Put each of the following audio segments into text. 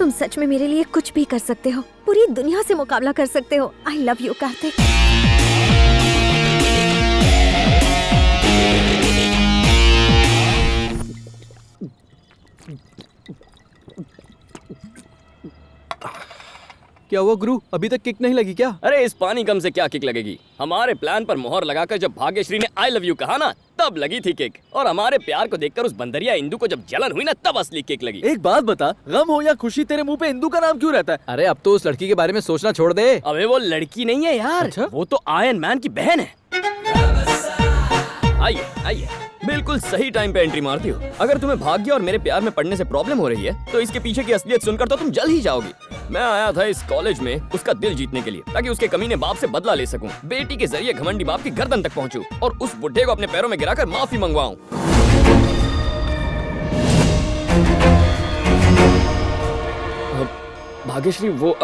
तुम सच में मेरे लिए कुछ भी कर सकते हो, पूरी दुनिया से मुकाबला कर सकते हो। I love you Kartik. क्या हुआ गुरु, अभी तक किक नहीं लगी क्या? अरे इस पानी कम से क्या किक लगेगी। हमारे प्लान पर मोहर लगाकर जब भाग्यश्री ने आई लव यू कहा ना, तब लगी थी किक। और हमारे प्यार को देखकर उस बंदरिया इंदु को जब जलन हुई ना, तब असली किक लगी। एक बात बता, गम हो या खुशी, तेरे मुंह पे इंदु का नाम क्यों रहता है? अरे अब तो उस लड़की के बारे में सोचना छोड़ दे। अबे वो लड़की नहीं है यार। अच्छा? वो तो आयरन मैन की बहन है। आइए आइए, बिल्कुल सही टाइम पे एंट्री मारती हो। अगर तुम्हें भाग्य और मेरे प्यार में पड़ने से प्रॉब्लम हो रही है, तो इसके पीछे की असलियत सुनकर तो तुम जल ही जाओगी। मैं आया था इस कॉलेज में उसका दिल जीतने के लिए, ताकि उसके कमीने बाप से बदला ले सकूं। बेटी के जरिए घमंडी बाप की गर्दन तक पहुंचूं और उस बुढ़े को अपने पैरों में गिराकर माफी मंगवाऊं। भाग्यश्री वो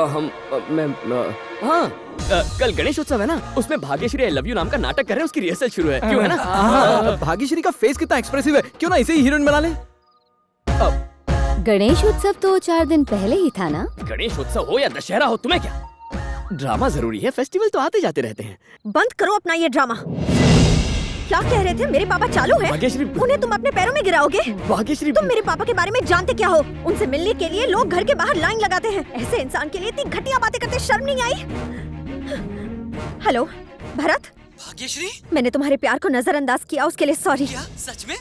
कल गणेश उत्सव है ना, उसमें भाग्यश्री आई लव यू नाम का नाटक कर रहे हैं, उसकी रिहर्सल शुरू है। क्यों है ना? भाग्यश्री का फेस कितना एक्सप्रेसिव है, क्यों ना इसे ही हीरोइन बना ले। गणेश उत्सव तो 4 दिन पहले ही था ना। गणेश उत्सव हो या दशहरा हो, तुम्हें क्या? ड्रामा जरूरी है, फेस्टिवल तो आते जाते रहते हैं। बंद करो अपना ये ड्रामा। क्या कह रहे थे? मेरे पापा चालू है? भाग्यश्री, उन्हें तुम अपने पैरों में गिराओगे? भाग्यश्री, तुम मेरे पापा के बारे में जानते क्या हो? उनसे मिलने के लिए लोग घर के बाहर लाइन लगाते हैं। ऐसे इंसान के लिए इतनी घटिया बातें करते शर्म नहीं आई? हेलो भरत। भाग्यश्री, मैंने तुम्हारे प्यार को नजरअंदाज किया, उसके लिए सॉरी। क्या सच में?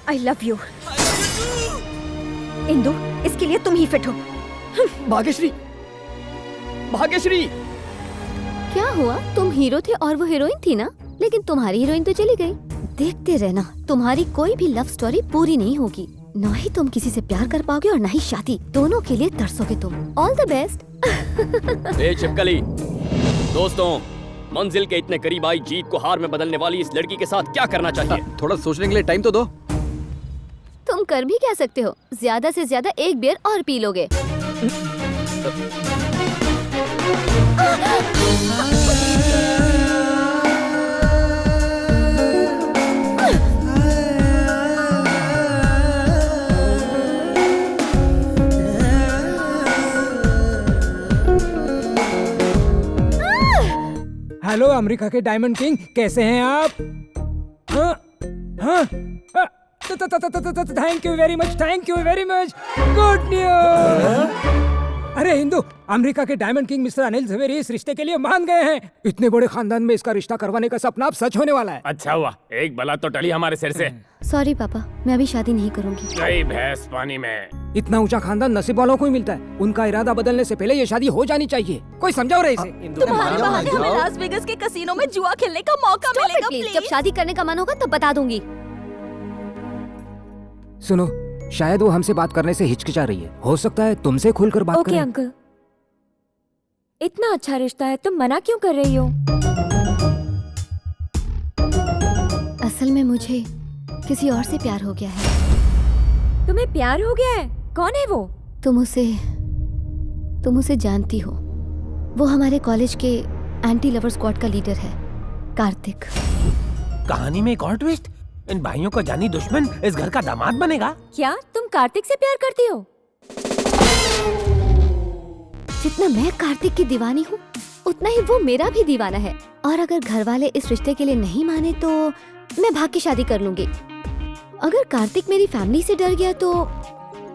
I love you. इंदु, इसके लिए तुम ही फिट हो। भाग्यश्री, भाग्यश्री। क्या हुआ? तुम हीरो थे और वो हीरोइन थी ना, लेकिन तुम्हारी हीरोइन तो चली गई। देखते रहना, तुम्हारी कोई भी लव स्टोरी पूरी नहीं होगी। ना ही तुम किसी से प्यार कर पाओगे और ना ही शादी। दोनों के लिए तरसोगे तुम। All the best. ए छिपकली, दोस्तों, मंजिल के इतने करीब आई जीत को हार में बदलने वाली इस लड़की के साथ क्या करना चाहिए? थोड़ा सोचने के लिए टाइम तो दो। तुम कर भी क्या सकते हो? ज्यादा से ज्यादा एक बियर और पी लोगे। हेलो अमेरिका के डायमंड किंग, कैसे हैं आप? हाँ हाँ, thank you very much, thank you very much. Good news. अरे हिंदू, अमेरिका के diamond king mister Anil Jhaveri इस रिश्ते के लिए मान गए हैं। इतने बड़े खानदान में इसका रिश्ता करवाने का सपना अब सच होने वाला है। अच्छा हुआ, एक बला तो टली हमारे सिर से। सॉरी पापा, मैं अभी शादी नहीं करूंगी। गई भैंस पानी में। इतना ऊंचा खानदान नसीब वालों को ही मिलता है। उनका इरादा बदलने से पहले ये शादी हो जानी चाहिए। कोई समझाओ रहे इसे। तुम्हारे बहाने हमें लास वेगास के कैसीनो में जुआ खेलने का मौका मिलेगा प्लीज। जब शादी करने का मन होगा तब बता दूंगी। सुनो, शायद वो हमसे बात करने से हिचकिचा रही है। हो सकता है तुमसे खुलकर बात करे। ओके अंकल, इतना अच्छा रिश्ता है, तुम मना क्यों कर रही हो? असल में मुझे किसी और से प्यार हो गया है। तुम्हें प्यार हो गया है? कौन है वो? तुम उसे जानती हो। वो हमारे कॉलेज के एंटी लवर स्क्वाड का लीडर है, कार्तिक। कहानी में एक और ट्विस्ट। इन भाइयों का जानी दुश्मन इस घर का दामाद बनेगा। क्या तुम कार्तिक से प्यार करती हो? जितना मैं कार्तिक की दीवानी हूँ, उतना ही वो मेरा भी दीवाना है। और अगर घर वाले इस रिश्ते के लिए नहीं माने तो मैं भाग के शादी कर लूंगी। अगर कार्तिक मेरी फैमिली से डर गया तो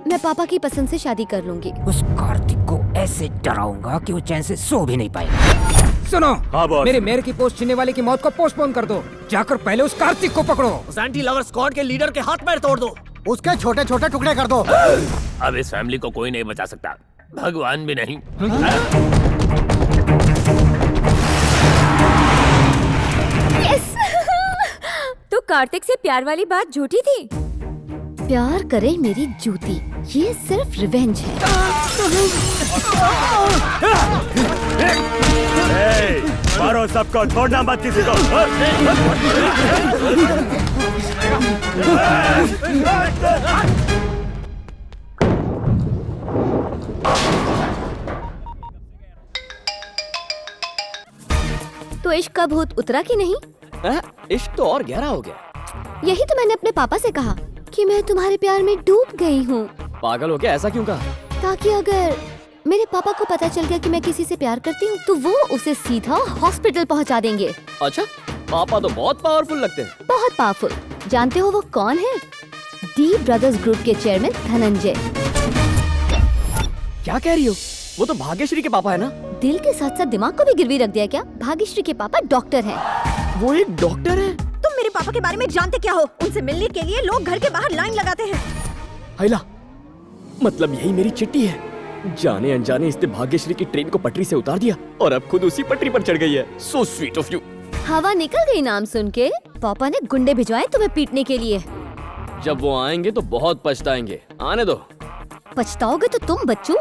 मैं पापा की पसंद से शादी कर लूंगी। उस कार्तिक को ऐसे डराऊंगा कि वो चैन से सो भी नहीं पाएगा। सुनो, हाँ बॉस। मेरे मेयर की पोस्ट छीनने वाले की मौत को पोस्टपोन कर दो। जाकर पहले उस कार्तिक को पकड़ो। उस एंटी लवर स्क्वाड के लीडर के हाथ पैर तोड़ दो। उसके छोटे छोटे टुकड़े कर दो। अब इस फैमिली को कोई नहीं बचा सकता, भगवान भी नहीं। यस! तो कार्तिक से प्यार वाली बात झूठी थी। प्यार करे मेरी जूती, ये सिर्फ रिवेंज है। मारो सबको, छोड़ना मत किसी को। तो इश्क का भूत उतरा कि नहीं? इश्क तो और गहरा हो गया। यही तो मैंने अपने पापा से कहा कि मैं तुम्हारे प्यार में डूब गई हूँ। पागल हो गया, ऐसा क्यों कहा? ताकि अगर मेरे पापा को पता चल गया कि मैं किसी से प्यार करती हूँ तो वो उसे सीधा हॉस्पिटल पहुँचा देंगे। अच्छा, पापा तो बहुत पावरफुल लगते हैं। बहुत पावरफुल। जानते हो वो कौन है? डी ब्रदर्स ग्रुप के चेयरमैन धनंजय। क्या कह रही हो? वो तो भाग्यश्री के पापा है ना? दिल के साथ साथ दिमाग को भी गिरवी रख दिया क्या? भाग्यश्री के पापा डॉक्टर हैं। वो एक डॉक्टर है? तुम मेरे पापा के बारे में जानते क्या हो? उनसे मिलने के लिए लोग घर के बाहर लाइन लगाते हैं। हैला, मतलब यही मेरी चिट्ठी है। जाने अनजाने इसने भाग्यश्री की ट्रेन को पटरी से उतार दिया और अब खुद उसी पटरी पर चढ़ गई है। So sweet of you. हवा निकल गई नाम सुन के। पापा ने गुंडे भिजवाए तुम्हें पीटने के लिए। जब वो आएंगे तो बहुत पछताएंगे। आने दो। पछताओगे तो तुम बच्चू।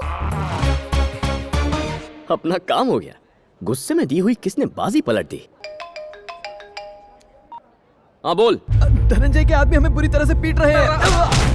अपना काम हो गया। गुस्से में दी हुई किसने बाजी पलट दी? हाँ बोल। धनंजय के आदमी हमें बुरी तरह से पीट रहे हैं।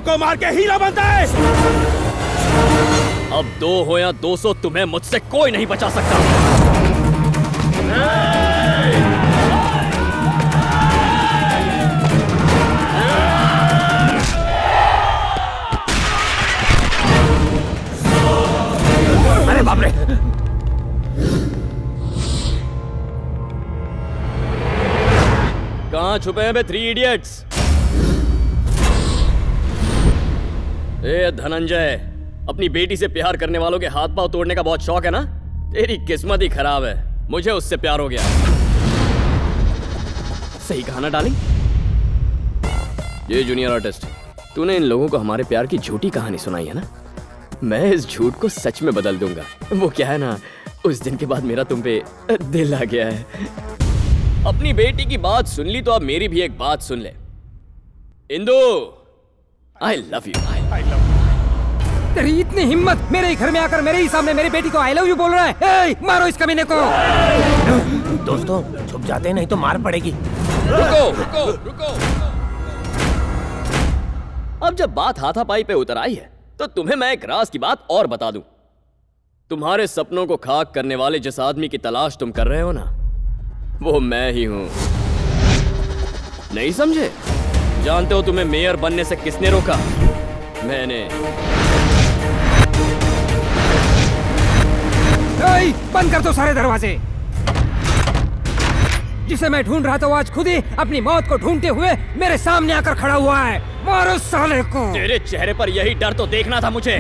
को मार के हीरा बनता है। अब 2 हो या 200 तुम्हें मुझसे कोई नहीं बचा सकता। अरे बाप रे! कहाँ छुपे हैं बे 3 इडियट्स? ए धनंजय, अपनी बेटी से प्यार करने वालों के हाथ पांव तोड़ने का बहुत शौक है ना? तेरी किस्मत ही खराब है। मुझे उससे प्यार हो गया। सही कहा ना डार्लिंग? ये जूनियर आर्टिस्ट, तूने इन लोगों को हमारे प्यार की झूठी कहानी सुनाई है ना? मैं इस झूठ को सच में बदल दूंगा। वो क्या है ना, उस दिन के बाद मेरा तुम पे दिल आ गया है। अपनी बेटी की बात सुन ली तो अब मेरी भी एक बात सुन ले। Indu, I love you. तेरी इतनी हिम्मत, मेरे ही घर में आकर मेरे ही सामने मेरी बेटी को आई लव यू बोल रहा है। ए, मारो इस कमीने को। दोस्तों छुप जाते नहीं तो मार पड़ेगी। रुको। अब जब बात हाथापाई पे उतर आई है तो तुम्हें मैं एक राज की बात और बता दूं। तुम्हारे सपनों को खाक करने वाले जिस आदमी की तलाश तुम कर रहे हो ना, वो मैं ही हूं। नहीं समझे? जानते हो तुम्हें मेयर बनने से किसने रोका? मैंने। बंद कर दो सारे दरवाजे। जिसे मैं ढूंढ रहा था वो आज खुद ही अपनी मौत को ढूंढते हुए मेरे सामने आकर खड़ा हुआ है। मारो साले को। तेरे चेहरे पर यही डर तो देखना था मुझे।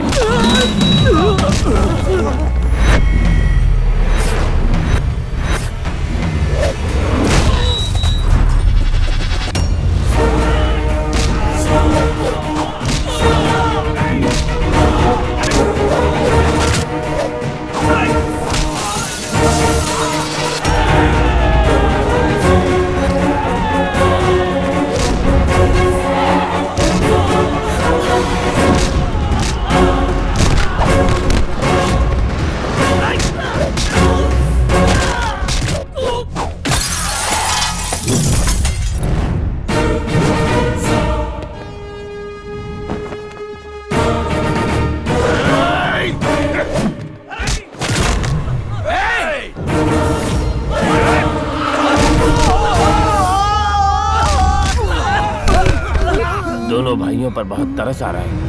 दोनों भाइयों पर बहुत तरस आ रहा है।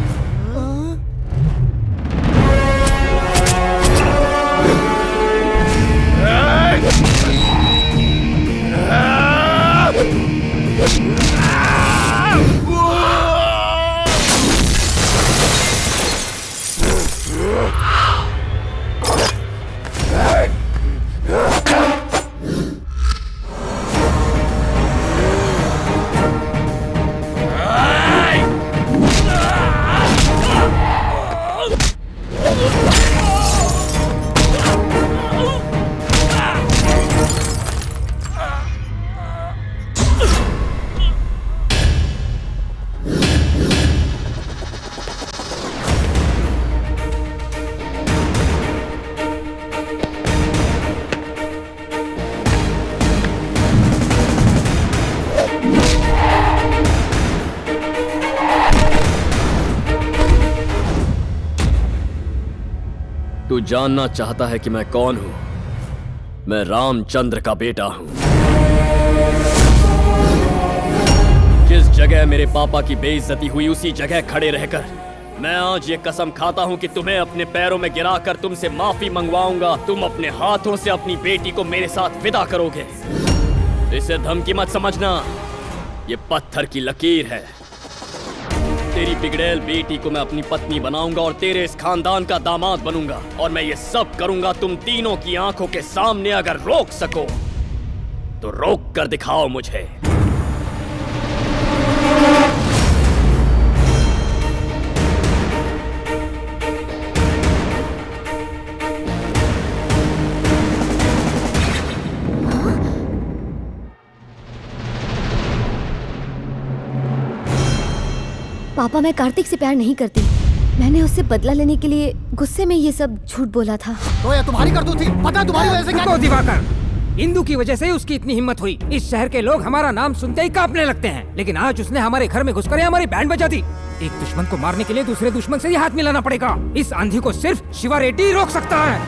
तू जानना चाहता है कि मैं कौन हूँ? मैं रामचंद्र का बेटा हूँ। जिस जगह मेरे पापा की बेइज्जती हुई उसी जगह खड़े रहकर मैं आज ये कसम खाता हूँ कि तुम्हें अपने पैरों में गिराकर तुमसे माफी मंगवाऊंगा। तुम अपने हाथों से अपनी बेटी को मेरे साथ विदा करोगे। इसे धमकी मत समझना, ये पत्थर की लकीर है। तेरी बिगड़ैल बेटी को मैं अपनी पत्नी बनाऊंगा और तेरे इस खानदान का दामाद बनूंगा। और मैं ये सब करूंगा तुम तीनों की आंखों के सामने। अगर रोक सको तो रोक कर दिखाओ मुझे। पापा, मैं कार्तिक से प्यार नहीं करती। मैंने उससे बदला लेने के लिए गुस्से में ये सब झूठ बोला था। तो ये तुम्हारी करतूत थी। पता तुम्हारी वजह से क्या? रुको दिवाकर, इंदु की वजह से उसकी इतनी हिम्मत हुई। इस शहर के लोग हमारा नाम सुनते ही कांपने लगते हैं, लेकिन आज उसने हमारे घर में घुसकर हमारी बैंड बजा दी। एक दुश्मन को मारने के लिए दूसरे दुश्मन से ही हाथ मिलाना पड़ेगा। इस आंधी को सिर्फ शिवा रेड्डी ही रोक सकता है।